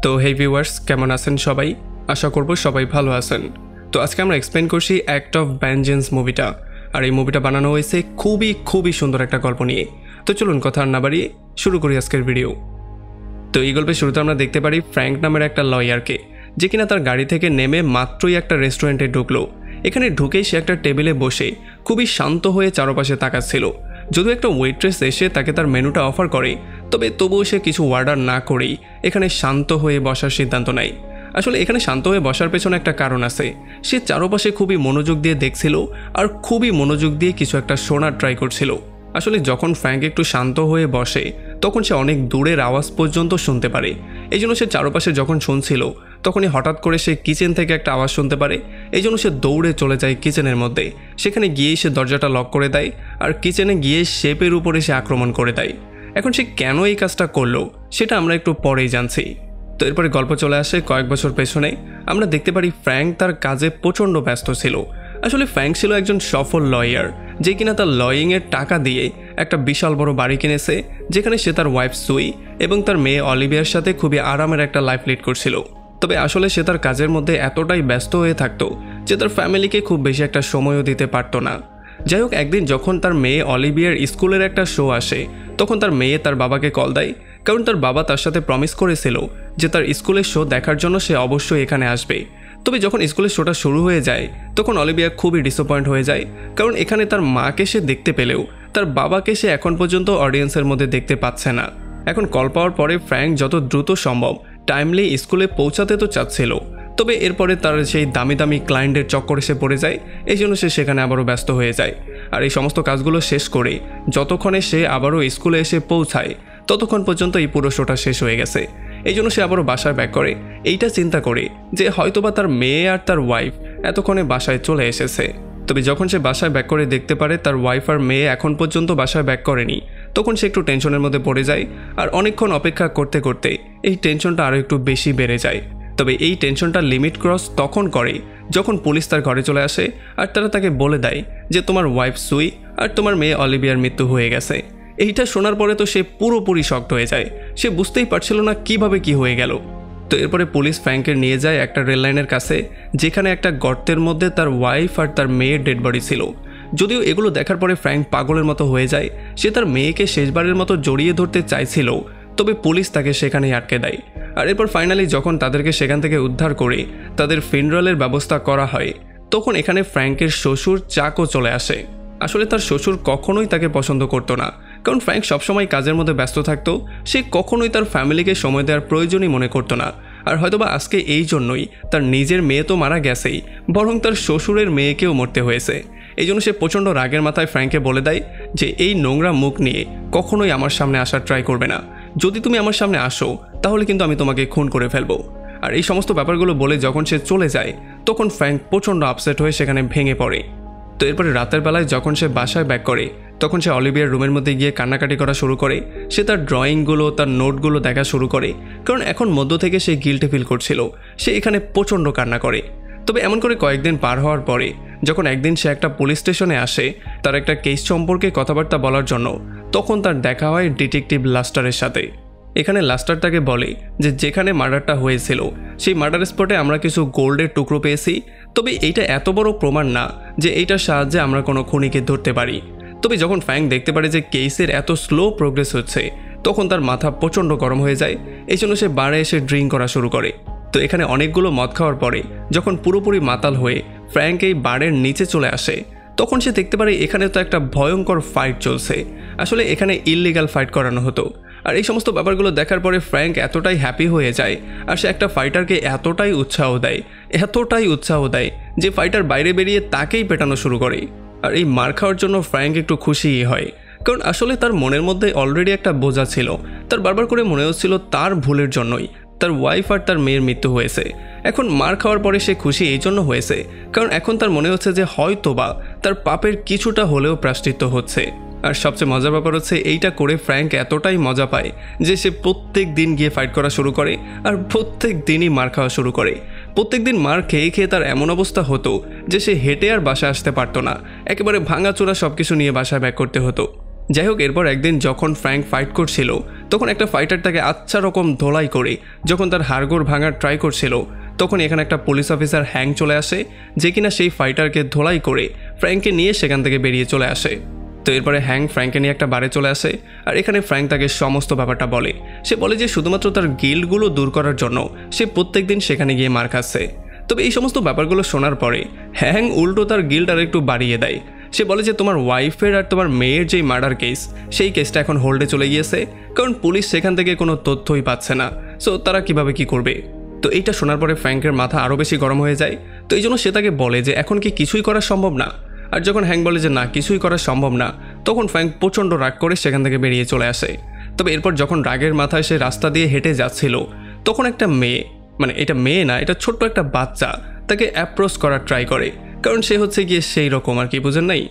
তো হে ভিউয়ার্স, কেমন আছেন সবাই? আশা করব সবাই ভালো আছেন। তো আজকে আমরা এক্সপ্লেন করছি অ্যাক্ট অফ ভেঞ্জেন্স মুভিটা। আর এই মুভিটা বানানো হয়েছে খুবই সুন্দর একটা গল্প নিয়ে। তো চলুন কথা আর না বাড়িয়ে শুরু করি আজকের ভিডিও। তো এই গল্পের শুরুতে আমরা দেখতে পারি ফ্র্যাঙ্ক নামের একটা লয়ারকে, যে কিনা তার গাড়ি থেকে নেমে মাত্রই একটা রেস্টুরেন্টে ঢুকলো। এখানে ঢুকেই সে একটা টেবিলে বসে খুবই শান্ত হয়ে চারপাশে তাকাচ্ছিল। যদিও একটা ওয়েট্রেস এসে তাকে তার মেনুটা অফার করে, তবুও সে কিছু অর্ডার না করেই এখানে শান্ত হয়ে বসার সিদ্ধান্ত নেয়। আসলে এখানে শান্ত হয়ে বসার পেছনে একটা কারণ আছে। সে চারপাশে খুবই মনোযোগ দিয়ে দেখছিল আর খুবই মনোযোগ দিয়ে কিছু একটা শোনার ট্রাই করছিল। আসলে যখন ফ্র্যাঙ্ক একটু শান্ত হয়ে বসে তখন সে অনেক দূরের আওয়াজ পর্যন্ত শুনতে পারে। এই জন্য সে চারপাশে যখন শুনছিল তখনই হঠাৎ করে সে কিচেন থেকে একটা আওয়াজ শুনতে পারে। এই জন্য সে দৌড়ে চলে যায় কিচেনের মধ্যে। সেখানে গিয়েই সে দরজাটা লক করে দেয় আর কিচেনে গিয়ে শেপের উপরে সে আক্রমণ করে দেয়। এখন সে কেন এই কাজটা করলো সেটা আমরা একটু পরেই জানছি। তো এরপরে গল্প চলে আসে কয়েক বছর পেছনে। আমরা দেখতে পারি ফ্র্যাঙ্ক তার কাজে প্রচণ্ড ব্যস্ত ছিল। আসলে ফ্র্যাঙ্ক ছিল একজন সফল লয়ার, যে কিনা তার লয়িংয়ের টাকা দিয়ে একটা বিশাল বড় বাড়ি কিনেছে, যেখানে সে তার ওয়াইফ সুই এবং তার মেয়ে অলিভিয়ার সাথে খুবই আরামের একটা লাইফ লিড করছিল। তবে আসলে সে তার কাজের মধ্যে এতটাই ব্যস্ত হয়ে থাকতো যে তার ফ্যামিলিকে খুব বেশি একটা সময়ও দিতে পারতো না। যাই হোক, একদিন যখন তার মেয়ে অলিভিয়ার স্কুলের একটা শো আসে, তখন তার মেয়ে তার বাবাকে কল দেয়, কারণ তার বাবা তার সাথে প্রমিস করেছিল যে তার স্কুলের শো দেখার জন্য সে অবশ্যই এখানে আসবে। তবে যখন স্কুলের শোটা শুরু হয়ে যায় তখন অলিভিয়া খুবই ডিসঅ্যাপয়েন্ট হয়ে যায়, কারণ এখানে তার মাকে সে দেখতে পেলেও তার বাবাকে সে এখন পর্যন্ত অডিয়েন্সের মধ্যে দেখতে পাচ্ছে না। এখন কল পাওয়ার পরে ফ্র্যাঙ্ক যত দ্রুত সম্ভব টাইমলি স্কুলে পৌঁছাতে তো চাচ্ছিল, তবে এরপরে তার সেই দামি দামি ক্লায়েন্টের চক্করে সে পড়ে যায়। এই জন্য সে সেখানে আবারও ব্যস্ত হয়ে যায়। আর এই সমস্ত কাজগুলো শেষ করে যতক্ষণে সে আবারও স্কুলে এসে পৌঁছায় ততক্ষণ পর্যন্ত এই পুরো শোটা শেষ হয়ে গেছে। এই জন্য সে আবারও বাসায় ব্যাক করে, এইটা চিন্তা করে যে হয়তোবা তার মেয়ে আর তার ওয়াইফ এতক্ষণে বাসায় চলে এসেছে। তবে যখন সে বাসায় ব্যাক করে দেখতে পারে তার ওয়াইফ আর মেয়ে এখন পর্যন্ত বাসায় ব্যাক করেনি, তখন সে একটু টেনশনের মধ্যে পড়ে যায়। আর অনেকক্ষণ অপেক্ষা করতে করতে এই টেনশনটা আরও একটু বেশি বেড়ে যায়। তবে এই টেনশনটা লিমিট ক্রস তখন করে যখন পুলিশ তার ঘরে চলে আসে আর তারা তাকে বলে দেয় যে তোমার ওয়াইফ সুই আর তোমার মেয়ে অলিভিয়ার মৃত্যু হয়ে গেছে। এইটা শোনার পরে তো সে পুরোপুরি শকড হয়ে যায়। সে বুঝতেই পারছিল না কিভাবে কি হয়ে গেল। তো এরপরে পুলিশ ফ্র্যাঙ্কের নিয়ে যায় একটা রেল লাইনের কাছে, যেখানে একটা গর্তের মধ্যে তার ওয়াইফ আর তার মেয়ের ডেড বডি ছিল। যদিও এগুলো দেখার পরে ফ্র্যাঙ্ক পাগলের মতো হয়ে যায়। সে তার মেয়েকে শেষবারের মতো জড়িয়ে ধরতে চাইছিল, তবে পুলিশ তাকে সেখানেই আটকে দেয়। আর এরপর ফাইনালি যখন তাদেরকে সেখান থেকে উদ্ধার করে তাদের ফিনারেলের ব্যবস্থা করা হয়, তখন এখানে ফ্র্যাঙ্কের শ্বশুর চাকও চলে আসে। আসলে তার শ্বশুর কখনোই তাকে পছন্দ করতো না, কারণ ফ্র্যাঙ্ক সবসময় কাজের মধ্যে ব্যস্ত থাকতো। সে কখনোই তার ফ্যামিলিকে সময় দেওয়ার প্রয়োজনই মনে করতো না। আর হয়তোবা আজকে এই জন্যই তার নিজের মেয়ে তো মারা গেছেই, বরং তার শ্বশুরের মেয়েকেও মরতে হয়েছে। এই জন্য সে প্রচণ্ড রাগের মাথায় ফ্র্যাঙ্ককে বলে দেয় যে এই নোংরা মুখ নিয়ে কখনোই আমার সামনে আসার ট্রাই করবে না। যদি তুমি আমার সামনে আসো তাহলে কিন্তু আমি তোমাকে খুন করে ফেলবো। আর এই সমস্ত ব্যাপারগুলো বলে যখন সে চলে যায় তখন ফ্র্যাঙ্ক প্রচণ্ড আপসেট হয়ে সেখানে ভেঙে পড়ে। তো এরপরে রাতের বেলায় যখন সে বাসায় ব্যাক করে তখন সে অলিভিয়ার রুমের মধ্যে গিয়ে কান্নাকাটি করা শুরু করে। সে তার ড্রয়িংগুলো তার নোটগুলো দেখা শুরু করে, কারণ এখন মধ্য থেকে সে গিল্টে ফিল করছিল। সে এখানে প্রচণ্ড কান্না করে। তবে এমন করে কয়েকদিন পার হওয়ার পরে যখন একদিন সে একটা পুলিশ স্টেশনে আসে তার একটা কেস সম্পর্কে কথাবার্তা বলার জন্য, তখন তার দেখা হয় ডিটেকটিভ লাস্টারের সাথে। এখানে লাস্টার তাকে বলে যে যেখানে মার্ডারটা হয়েছিল সেই মার্ডার স্পটে আমরা কিছু গোল্ডের টুকরো পেয়েছি, তবে এইটা এত বড় প্রমাণ না যে এইটার সাহায্যে আমরা কোনো খুনিকে ধরতে পারি। তবে যখন ফ্র্যাঙ্ক দেখতে পারে যে কেসের এত স্লো প্রোগ্রেস হচ্ছে, তখন তার মাথা প্রচণ্ড গরম হয়ে যায়। এই জন্য সে বারে এসে ড্রিঙ্ক করা শুরু করে। তো এখানে অনেকগুলো মদ খাওয়ার পরে যখন পুরোপুরি মাতাল হয়ে ফ্র্যাঙ্ক এই বারের নিচে চলে আসে, তখন সে দেখতে পারে এখানে তো একটা ভয়ঙ্কর ফাইট চলছে। আসলে এখানে ইললিগাল ফাইট করানো হতো। আর এই সমস্ত ব্যাপারগুলো দেখার পরে ফ্র্যাঙ্ক এতটাই হ্যাপি হয়ে যায় আর সে একটা ফাইটারকে এতটাই উৎসাহ দেয় যে ফাইটার বাইরে বেরিয়ে তাকেই পেটানো শুরু করে। আর এই মার খাওয়ার জন্য ফ্র্যাঙ্ক একটু খুশিই হয়, কারণ আসলে তার মনের মধ্যে অলরেডি একটা বোঝা ছিল। তার বারবার করে মনে হচ্ছিল তার ভুলের জন্যই তার ওয়াইফ আর তার মেয়ের মৃত্যু হয়েছে। এখন মার খাওয়ার পরে সে খুশি এই জন্য হয়েছে কারণ এখন তার মনে হচ্ছে যে হয়তোবা তার পাপের কিছুটা হলেও প্রায়শ্চিত্ত হচ্ছে। আর সবচেয়ে মজার ব্যাপার হচ্ছে এইটা করে ফ্র্যাঙ্ক এতটাই মজা পায় যে সে প্রত্যেক দিন গিয়ে ফাইট করা শুরু করে আর প্রত্যেক দিনই মার খাওয়া শুরু করে। প্রত্যেক দিন মার খেয়ে খেয়ে তার এমন অবস্থা হতো যে সে হেঁটে আর বাসায় আসতে পারতো না, একেবারে ভাঙাচোরা সব কিছু নিয়ে বাসায় ব্যাক করতে হতো। যাই হোক, এরপর একদিন যখন ফ্র্যাঙ্ক ফাইট করছিল তখন একটা ফাইটার তাকে আচ্ছা রকম ধোলাই করে যখন তার হাড়গোড় ভাঙার ট্রাই করছিল, তখন এখানে একটা পুলিশ অফিসার হ্যাং চলে আসে, যে কিনা সেই ফাইটারকে ধোলাই করে ফ্র্যাঙ্ককে নিয়ে সেখান থেকে বেরিয়ে চলে আসে। তো এরপরে হ্যাং ফ্র্যাঙ্ককে নিয়ে একটা বারে চলে আসে, আর এখানে ফ্র্যাঙ্ক তাকে সমস্ত ব্যাপারটা বলে। সে বলে যে শুধুমাত্র তার গিল্ডগুলো দূর করার জন্য সে প্রত্যেক দিন সেখানে গিয়ে মার খাচ্ছে। তবে এই সমস্ত ব্যাপারগুলো শোনার পরে হ্যাং উল্টো তার গিল্ড আর একটু বাড়িয়ে দেয়। সে বলে যে তোমার ওয়াইফের আর তোমার মেয়ের যেই মার্ডার কেস, সেই কেসটা এখন হোল্ডে চলে গিয়েছে, কারণ পুলিশ সেখান থেকে কোনো তথ্যই পাচ্ছে না। সো তারা কিভাবে কি করবে। তো এইটা শোনার পরে ফ্র্যাঙ্কের মাথা আরও বেশি গরম হয়ে যায়। তো এই জন্য সে তাকে বলে যে এখন কি কিছুই করা সম্ভব না। আর যখন হ্যাং বলে যে না, কিছুই করা সম্ভব না, তখন ফ্র্যাঙ্ক প্রচণ্ড রাগ করে সেখান থেকে বেরিয়ে চলে আসে। তবে এরপর যখন রাগের মাথায় সে রাস্তা দিয়ে হেঁটে যাচ্ছিল, তখন একটা মেয়ে, মানে এটা মেয়ে না, এটা ছোট্ট একটা বাচ্চা তাকে অ্যাপ্রোচ করার ট্রাই করে, কারণ সে হচ্ছে গিয়ে সেই রকম আর কি, বুঝেন নাই।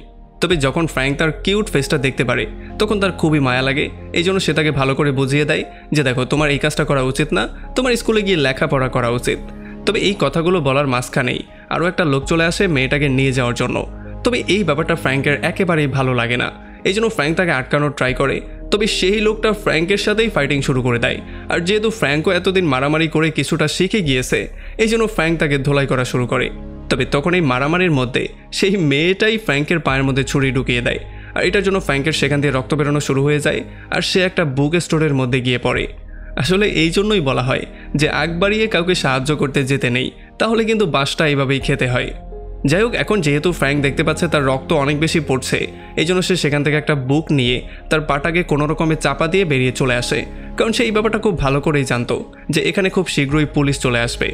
তবে যখন ফ্র্যাঙ্ক তার কিউট ফেসটা দেখতে পারে তখন তার খুবই মায়া লাগে। এই জন্য সে তাকে ভালো করে বুঝিয়ে দেয় যে দেখো, তোমার এই কাজটা করা উচিত না, তোমার স্কুলে গিয়ে লেখাপড়া করা উচিত। তবে এই কথাগুলো বলার মাঝখানেই আরও একটা লোক চলে আসে মেয়েটাকে নিয়ে যাওয়ার জন্য। তবে এই ব্যাপারটা ফ্র্যাঙ্কের একেবারেই ভালো লাগে না। এই জন্য ফ্র্যাঙ্ক তাকে আটকানোর ট্রাই করে। তবে সেই লোকটা ফ্র্যাঙ্কের সাথেই ফাইটিং শুরু করে দেয়। আর যেহেতু ফ্র্যাঙ্কও এতদিন মারামারি করে কিছুটা শিখে গিয়েছে, এই জন্য ফ্র্যাঙ্ক তাকে ধোলাই করা শুরু করে। তবে তখন এই মারামারির মধ্যে সেই মেয়েটাই ফ্র্যাঙ্কের পায়ের মধ্যে ছুরি ঢুকিয়ে দেয়, আর এটার জন্য ফ্র্যাঙ্কের সেখান দিয়ে রক্ত বেরোনো শুরু হয়ে যায়, আর সে একটা বুক স্টোরের মধ্যে গিয়ে পড়ে। আসলে এই জন্যই বলা হয় যে আগ বাড়িয়ে কাউকে সাহায্য করতে যেতে নেই, তাহলে কিন্তু বাসটা এইভাবেই খেতে হয়। যাই হোক, এখন যেহেতু ফ্র্যাঙ্ক দেখতে পাচ্ছে তার রক্ত অনেক বেশি পড়ছে, এই জন্য সে সেখান থেকে একটা বুক নিয়ে তার পাটাকে কোনো রকমে চাপা দিয়ে বেরিয়ে চলে আসে, কারণ সে এই ব্যাপারটা খুব ভালো করেই জানতো যে এখানে খুব শীঘ্রই পুলিশ চলে আসবে।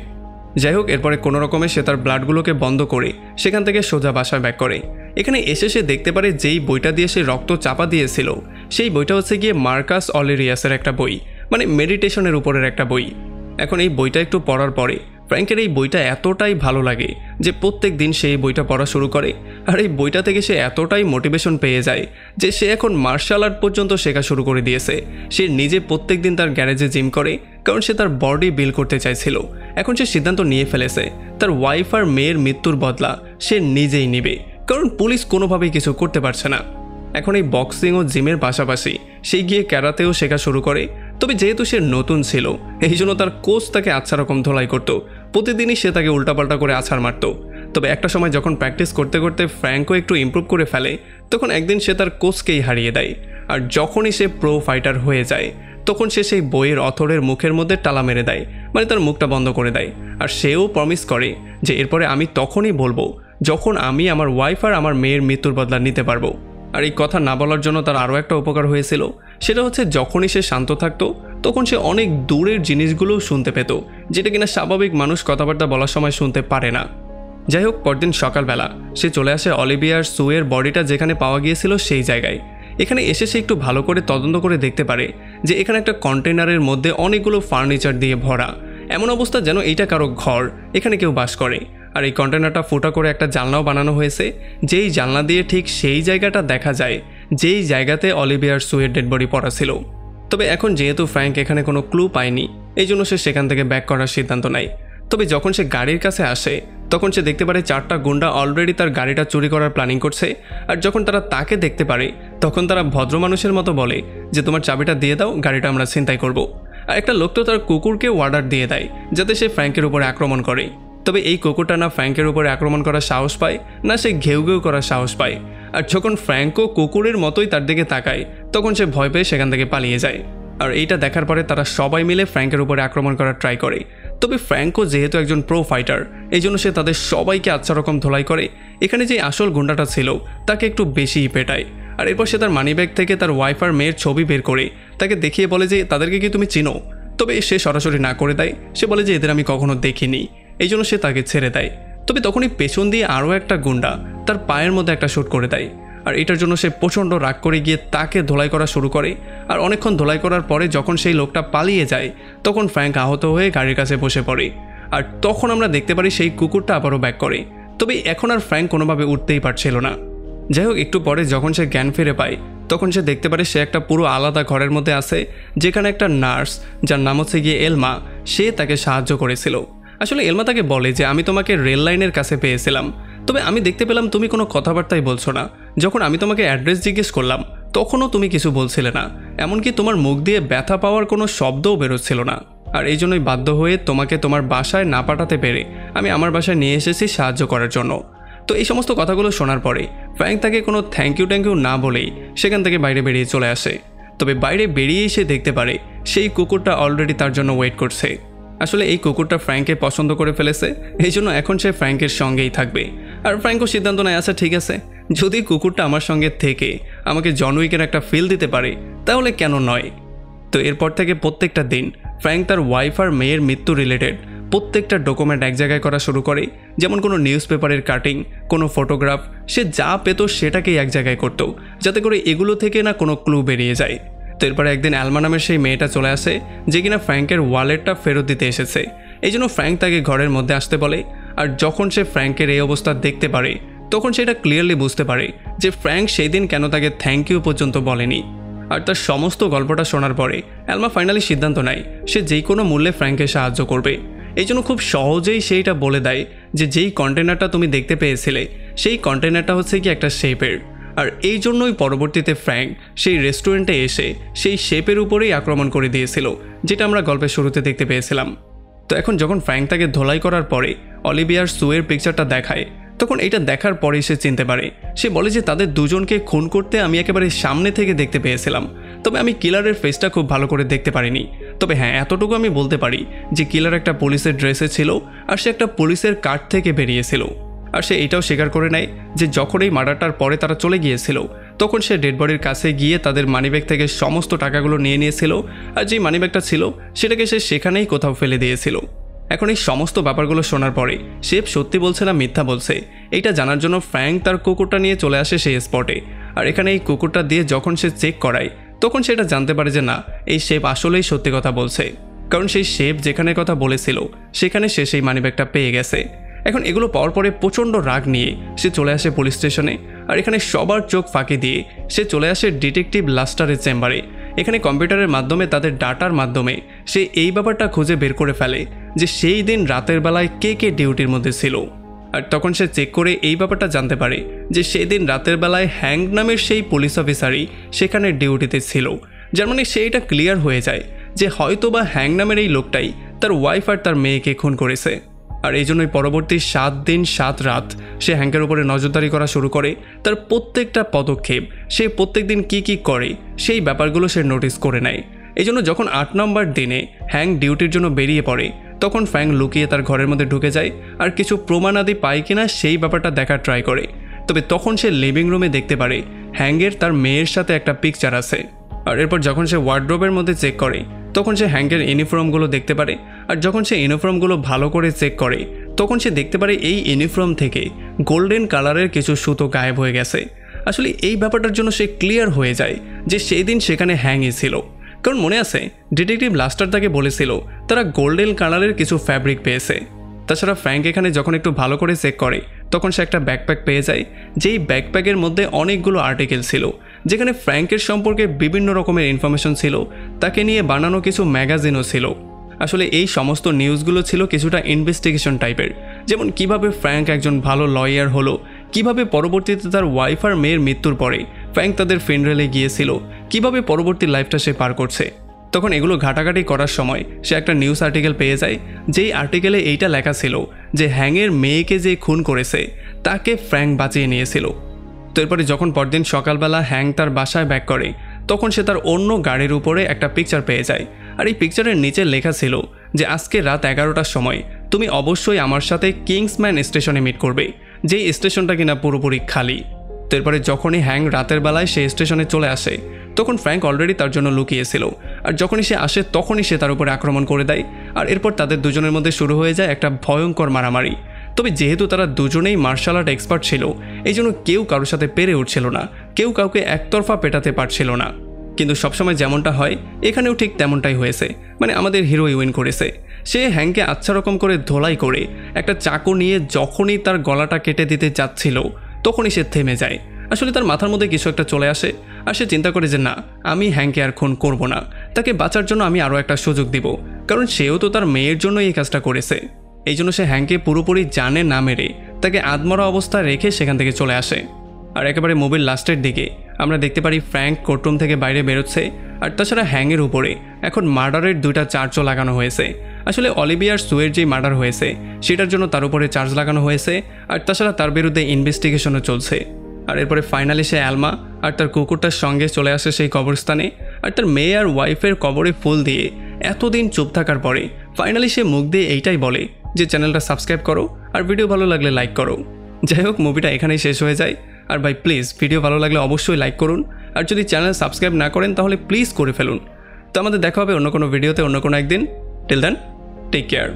যাই হোক, এরপরে কোনো রকমে সে তার ব্লাডগুলোকে বন্ধ করে সেখান থেকে সোজা বাসায় ব্যাক করে। এখানে এসে সে দেখতে পারে যেই বইটা দিয়ে সে রক্ত চাপা দিয়েছিল, সেই বইটা হচ্ছে গিয়ে মার্কাস অলেরিয়াসের একটা বই, মানে মেডিটেশনের উপরের একটা বই। এখন এই বইটা একটু পড়ার পরে ফ্র্যাঙ্কের এই বইটা এতটাই ভালো লাগে যে প্রত্যেক দিন সে এই বইটা পড়া শুরু করে। আর এই বইটা থেকে সে এতটাই মোটিভেশন পেয়ে যায় যে সে এখন মার্শাল আর্ট পর্যন্ত শেখা শুরু করে দিয়েছে। সে নিজে প্রত্যেক দিন তার গ্যারেজে জিম করে, কারণ সে তার বডি বিল্ড করতে চাইছিল। এখন সে সিদ্ধান্ত নিয়ে ফেলেছে তার ওয়াইফ আর মেয়ের মৃত্যুর বদলা সে নিজেই নেবে, কারণ পুলিশ কোনোভাবেই কিছু করতে পারছে না। এখন এই বক্সিং ও জিমের পাশাপাশি সে গিয়ে ক্যারাতেও শেখা শুরু করে। তবে যেহেতু সে নতুন ছিল, এই জন্য তার কোচ তাকে আচ্ছা রকম ধোলাই করত। প্রতিদিনই সে তাকে উল্টাপাল্টা করে আছাড় মারত। তবে একটা সময় যখন প্র্যাকটিস করতে করতে ফ্র্যাঙ্কও একটু ইমপ্রুভ করে ফেলে, তখন একদিন সে তার কোচকেই হারিয়ে দেয়। আর যখনই সে প্রো ফাইটার হয়ে যায়, তখন সে সেই বইয়ের অথরের মুখের মধ্যে টালা মেরে দেয়, মানে তার মুখটা বন্ধ করে দেয়। আর সেও প্রমিস করে যে এরপরে আমি তখনই বলবো যখন আমি আমার ওয়াইফ আর আমার মেয়ের মৃত্যুর বদলা নিতে পারবো। আর এই কথা না বলার জন্য তার আরও একটা উপকার হয়েছিল, সেটা হচ্ছে যখনই সে শান্ত থাকতো তখন সে অনেক দূরের জিনিসগুলোও শুনতে পেত, যেটা কিনা স্বাভাবিক মানুষ কথাবার্তা বলার সময় শুনতে পারে না। যাই হোক, পরদিন সকালবেলা সে চলে আসে অলিভিয়ার সুয়ের বডিটা যেখানে পাওয়া গিয়েছিল সেই জায়গায়। এখানে এসে সে একটু ভালো করে তদন্ত করে দেখতে পারে যে এখানে একটা কন্টেনারের মধ্যে অনেকগুলো ফার্নিচার দিয়ে ভরা। এমন অবস্থা যেন এইটা কারো ঘর, এখানে কেউ বাস করে। আর এই কন্টেনারটা ফুটা করে একটা জানলাও বানানো হয়েছে, যেই জানলা দিয়ে ঠিক সেই জায়গাটা দেখা যায় যেই জায়গাতে অলিভিয়ার সুয়ের ডেড বডি পড়া ছিল। তবে এখন যেহেতু ফ্র্যাঙ্ক এখানে কোনো ক্লু পায়নি, এই জন্য সে সেখান থেকে ব্যাক করার সিদ্ধান্ত নেয়। তবে যখন সে গাড়ির কাছে আসে, তখন সে দেখতে পারে 4টা গুন্ডা অলরেডি তার গাড়িটা চুরি করার প্ল্যানিং করছে। আর যখন তারা তাকে দেখতে পারে, তখন তারা ভদ্র মানুষের মতো বলে যে তোমার চাবিটা দিয়ে দাও, গাড়িটা আমরা ছিনতাই করব। আর একটা লোক তো তার কুকুরকে অর্ডার দিয়ে দেয় যাতে সে ফ্র্যাঙ্কের উপরে আক্রমণ করে। তবে এই কুকুরটা না ফ্র্যাঙ্কের উপরে আক্রমণ করার সাহস পায়, না সে ঘেউ ঘেউ করার সাহস পায়। আর যখন ফ্র্যাঙ্কও কুকুরের মতোই তার দিকে তাকায়, তখন সে ভয় পেয়ে সেখান থেকে পালিয়ে যায়। আর এইটা দেখার পরে তারা সবাই মিলে ফ্র্যাঙ্কের উপরে আক্রমণ করার ট্রাই করে। তবে ফ্র্যাঙ্কও যেহেতু একজন প্রো ফাইটার, এই জন্য সে তাদের সবাইকে আচ্ছা রকম ধোলাই করে। এখানে যে আসল গুন্ডাটা ছিল তাকে একটু বেশিই পেটায়। আর এরপর সে তার মানিব্যাগ থেকে তার ওয়াইফ আর মেয়ের ছবি বের করে তাকে দেখিয়ে বলে যে তাদেরকে কি তুমি চিনো। তবে সে সরাসরি না করে দেয়, সে বলে যে এদের আমি কখনো দেখিনি, এই জন্য সে তাকে ছেড়ে দেয়। তবে তখনই পেছন দিয়ে আরও একটা গুন্ডা তার পায়ের মধ্যে একটা শুট করে দেয়। আর এটার জন্য সে প্রচণ্ড রাগ করে গিয়ে তাকে ধোলাই করা শুরু করে। আর অনেকক্ষণ ধোলাই করার পরে যখন সেই লোকটা পালিয়ে যায়, তখন ফ্র্যাঙ্ক আহত হয়ে গাড়ির কাছে বসে পড়ে। আর তখন আমরা দেখতে পারি সেই কুকুরটা আবারও ব্যাক করে। তবে এখন আর ফ্র্যাঙ্ক কোনোভাবে উঠতেই পারছিল না। যাই হোক, একটু পরে যখন সে জ্ঞান ফিরে পায়, তখন সে দেখতে পারে সে একটা পুরো আলাদা ঘরের মধ্যে আছে, যেখানে একটা নার্স, যার নাম হচ্ছে গিয়ে এলমা, সে তাকে সাহায্য করেছিল। আসলে এলমা তাকে বলে যে আমি তোমাকে রেল লাইনের কাছে পেয়েছিলাম, তবে আমি দেখতে পেলাম তুমি কোনো কথাবার্তাই বলছো না। যখন আমি তোমাকে অ্যাড্রেস জিজ্ঞেস করলাম, তখনও তুমি কিছু বলছিলে না, এমনকি তোমার মুখ দিয়ে ব্যথা পাওয়ার কোনো শব্দও বেরোচ্ছিল না। আর এই জন্যই বাধ্য হয়ে তোমাকে তোমার বাসায় না পাঠাতে পেরে আমি আমার বাসায় নিয়ে এসেছি সাহায্য করার জন্য। তো এই সমস্ত কথাগুলো শোনার পরে ফ্র্যাঙ্ক তাকে কোনো থ্যাংক ইউ না বলেই সেখান থেকে বাইরে বেরিয়ে চলে আসে। তবে বাইরে বেরিয়েই সে দেখতে পারে সেই কুকুরটা অলরেডি তার জন্য ওয়েট করছে। আসলে এই কুকুরটা ফ্র্যাঙ্ককে পছন্দ করে ফেলেছে, এই জন্য এখন সে ফ্র্যাঙ্কের সঙ্গেই থাকবে। আর ফ্র্যাঙ্কও সিদ্ধান্ত নেয়, আচ্ছা ঠিক আছে, যদি কুকুরটা আমার সঙ্গে থেকে আমাকে জন উইকের একটা ফিল দিতে পারে তাহলে কেন নয়। তো এরপর থেকে প্রত্যেকটা দিন ফ্র্যাঙ্ক তার ওয়াইফ আর মেয়ের মৃত্যু রিলেটেড প্রত্যেকটা ডকুমেন্ট এক জায়গায় করা শুরু করে। যেমন কোনো নিউজ পেপারের কাটিং, কোনো ফটোগ্রাফ, সে যা পেত সেটাকেই এক জায়গায় করত, যাতে করে এগুলো থেকে না কোনো ক্লু বেরিয়ে যায়। তো এরপরে একদিন অ্যালমা নামের সেই মেয়েটা চলে আসে, যে কিনা ফ্র্যাঙ্কের ওয়ালেটটা ফেরত দিতে এসেছে। এই জন্য ফ্র্যাঙ্ক তাকে ঘরের মধ্যে আসতে বলে। আর যখন সে ফ্র্যাঙ্কের এই অবস্থা দেখতে পারে তখন সেটা ক্লিয়ারলি বুঝতে পারে যে ফ্র্যাঙ্ক সেই দিন কেন তাকে থ্যাংক ইউ পর্যন্ত বলেনি। আর তার সমস্ত গল্পটা শোনার পরে অ্যালমা ফাইনালি সিদ্ধান্ত নেয় সে যেই কোনো মূল্যে ফ্র্যাঙ্ককে সাহায্য করবে। এই জন্য খুব সহজেই সেইটা বলে দেয় যে যেই কন্টেনারটা তুমি দেখতে পেয়েছিলে সেই কন্টেনারটা হচ্ছে কি একটা শেপের। আর এই জন্যই পরবর্তীতে ফ্র্যাঙ্ক সেই রেস্টুরেন্টে এসে সেই শেপের উপরেই আক্রমণ করে দিয়েছিল, যেটা আমরা গল্পের শুরুতে দেখতে পেয়েছিলাম। তো এখন যখন ফ্র্যাঙ্ক তাকে ধোলাই করার পরে অলিভিয়ার সুয়ের পিকচারটা দেখায়, তখন এটা দেখার পরেই সে চিনতে পারে। সে বলে যে তাদের দুজনকে খুন করতে আমি একেবারে সামনে থেকে দেখতে পেয়েছিলাম, তবে আমি কিলারের ফেসটা খুব ভালো করে দেখতে পারিনি। তবে হ্যাঁ, এতটুকু আমি বলতে পারি যে কিলার একটা পুলিশের ড্রেসে ছিল আর সে একটা পুলিশের কার্ট থেকে বেরিয়েছিল। আর সে এটাও স্বীকার করে নেয় যে যখন এই মার্ডারটার পরে তারা চলে গিয়েছিল তখন সে ডেড বডির কাছে গিয়ে তাদের মানিব্যাগ থেকে সমস্ত টাকাগুলো নিয়ে নিয়েছিল, আর যেই মানিব্যাগটা ছিল সেটাকে সে সেখানেই কোথাও ফেলে দিয়েছিল। এখন এই সমস্ত ব্যাপারগুলো শোনার পরে শেফ সত্যি বলছে না মিথ্যা বলছে এইটা জানার জন্য ফ্র্যাঙ্ক তার কুকুরটা নিয়ে চলে আসে সেই স্পটে। আর এখানে এই কুকুরটা দিয়ে যখন সে চেক করায় তখন সেটা জানতে পারে যে না, এই শেফ আসলেই সত্যি কথা বলছে, কারণ সেই শেফ যেখানে কথা বলেছিল সেখানে সে সেই মানিব্যাগটা পেয়ে গেছে। এখন এগুলো পাওয়ার পরে প্রচণ্ড রাগ নিয়ে সে চলে আসে পুলিশ স্টেশনে। আর এখানে সবার চোখ ফাঁকি দিয়ে সে চলে আসে ডিটেকটিভ লাস্টারের চেম্বারে। এখানে কম্পিউটারের মাধ্যমে তাদের ডাটার মাধ্যমে সে এই ব্যাপারটা খুঁজে বের করে ফেলে যে সেই দিন রাতের বেলায় কে কে ডিউটির মধ্যে ছিল। আর তখন সে চেক করে এই ব্যাপারটা জানতে পারে যে সেই দিন রাতের বেলায় হ্যাঙ্ক নামের সেই পুলিশ অফিসারই সেখানে ডিউটিতে ছিল। যার মানে সেইটা ক্লিয়ার হয়ে যায় যে হয়তো বা হ্যাঙ্ক নামের এই লোকটাই তার ওয়াইফ আর তার মেয়েকে খুন করেছে। আর এই জন্যই পরবর্তী 7 দিন 7 রাত সে হ্যাঙ্কের উপরে নজরদারি করা শুরু করে। তার প্রত্যেকটা পদক্ষেপ, সে প্রত্যেক দিন কী কী করে সেই ব্যাপারগুলো সে নোটিস করে নেয়। এই জন্য যখন 8 নম্বর দিনে হ্যাঙ্ক ডিউটির জন্য বেরিয়ে পড়ে তখন ফ্র্যাঙ্ক লুকিয়ে তার ঘরের মধ্যে ঢুকে যায় আর কিছু প্রমাণাদি পায় কিনা সেই ব্যাপারটা দেখার ট্রাই করে। তবে তখন সে লিভিং রুমে দেখতে পারে হ্যাঙ্কের তার মেয়ের সাথে একটা পিকচার আছে। আর এরপর যখন সে ওয়ার্ড্রোবের মধ্যে চেক করে তখন সে হ্যাঙ্কের ইউনিফর্মগুলো দেখতে পারে। আর যখন সে ইউনিফর্মগুলো ভালো করে চেক করে তখন সে দেখতে পারে এই ইউনিফর্ম থেকে গোল্ডেন কালারের কিছু সুতো গায়েব হয়ে গেছে। আসলে এই ব্যাপারটার জন্য সে ক্লিয়ার হয়ে যায় যে সেই দিন সেখানে হ্যাংই ছিল, কারণ মনে আছে ডিটেকটিভ লাস্টার তাকে বলেছিল তারা গোল্ডেন কালারের কিছু ফ্যাব্রিক পেয়েছে। তাছাড়া ফ্র্যাঙ্ক এখানে যখন একটু ভালো করে চেক করে তখন সে একটা ব্যাকপ্যাক পেয়ে যায়, যেই ব্যাকপ্যাকের মধ্যে অনেকগুলো আর্টিকেল ছিল যেখানে ফ্র্যাঙ্কের সম্পর্কে বিভিন্ন রকমের ইনফরমেশন ছিল, তাকে নিয়ে বানানো কিছু ম্যাগাজিনও ছিল। আসলে এই সমস্ত নিউজগুলো ছিল কিছুটা ইনভেস্টিগেশন টাইপের, যেমন কিভাবে ফ্র্যাঙ্ক একজন ভালো লয়ার হলো, কিভাবে পরবর্তীতে তার ওয়াইফ আর মেয়ের মৃত্যুর পরে ফ্র্যাঙ্ক তাদের ফিনরেলে গিয়েছিল, কিভাবে পরবর্তী লাইফটা সে পার করছে। তখন এগুলো ঘাটাঘাটি করার সময় সে একটা নিউজ আর্টিকেল পেয়ে যায়, যেই আর্টিকেলে এইটা লেখা ছিল যে হ্যাংয়ের মেয়েকে যে খুন করেছে তাকে ফ্র্যাঙ্ক বাঁচিয়ে নিয়েছিল। তো এরপরে যখন পরদিন সকালবেলা হ্যাং তার বাসায় ব্যাক করে তখন সে তার অন্য গাড়ির উপরে একটা পিকচার পেয়ে যায়। আর এই পিকচারের নিচে লেখা ছিল যে আজকে রাত 11টার সময় তুমি অবশ্যই আমার সাথে কিংসম্যান স্টেশনে মিট করবে, যেই স্টেশনটা কিনা পুরোপুরি খালি। তো এরপরে যখনই হ্যাং রাতের বেলায় সেই স্টেশনে চলে আসে তখন ফ্র্যাঙ্ক অলরেডি তার জন্য লুকিয়েছিল। আর যখনই সে আসে তখনই সে তার উপরে আক্রমণ করে দেয়। আর এরপর তাদের দুজনের মধ্যে শুরু হয়ে যায় একটা ভয়ঙ্কর মারামারি। তবে যেহেতু তারা দুজনেই মার্শাল আর্ট এক্সপার্ট ছিল এই জন্য কেউ কারোর সাথে পেরে উঠছিল না, কেউ কাউকে একতরফা পেটাতে পারছিল না। কিন্তু সবসময় যেমনটা হয় এখানেও ঠিক তেমনটাই হয়েছে, মানে আমাদের হিরো উইন করেছে। সে হ্যাংকে আচ্ছা রকম করে ধোলাই করে একটা চাকু নিয়ে যখনই তার গলাটা কেটে দিতে যাচ্ছিল তখনই সে থেমে যায়। আসলে তার মাথার মধ্যে কিছু একটা চলে আসে আর সে চিন্তা করে যে না, আমি হ্যাংকে আর খুন করব না, তাকে বাঁচার জন্য আমি আরও একটা সুযোগ দিব, কারণ সেও তো তার মেয়ের জন্য এই কাজটা করেছে। এই জন্য সে হ্যাংকে পুরোপুরি জানে না মেরে তাকে আধমরা অবস্থায় রেখে সেখান থেকে চলে আসে। আর একেবারে মুভির লাস্টের দিকে আমরা দেখতে পারি ফ্র্যাঙ্ক কোর্টরুম থেকে বাইরে বেরোচ্ছে, আর তাছাড়া হ্যাংয়ের উপরে এখন মার্ডারের 2টা চার্জও লাগানো হয়েছে। আসলে অলিভিয়ার সুয়ের যেই মার্ডার হয়েছে সেটার জন্য তার উপরে চার্জ লাগানো হয়েছে, আর তাছাড়া তার বিরুদ্ধে ইনভেস্টিগেশনও চলছে। আর এরপরে ফাইনালি সে অ্যালমা আর তার কুকুরটার সঙ্গে চলে আসে সেই কবরস্থানে, আর তার মেয়ে আর ওয়াইফের কবরে ফুল দিয়ে এতদিন চুপ থাকার পরে ফাইনালি সে মুখ দিয়ে এইটাই বলে যে চ্যানেলটা সাবস্ক্রাইব করো আর ভিডিও ভালো লাগলে লাইক করো। যাই হোক, মুভিটা এখানেই শেষ হয়ে যায়। আর ভাই প্লিজ ভিডিও ভালো লাগলে অবশ্যই লাইক করুন, আর যদি চ্যানেল সাবস্ক্রাইব না করেন তাহলে প্লিজ করে ফেলুন। তো আমাদের দেখা হবে অন্য কোনো ভিডিওতে অন্য কোনো একদিন। Till then, take care.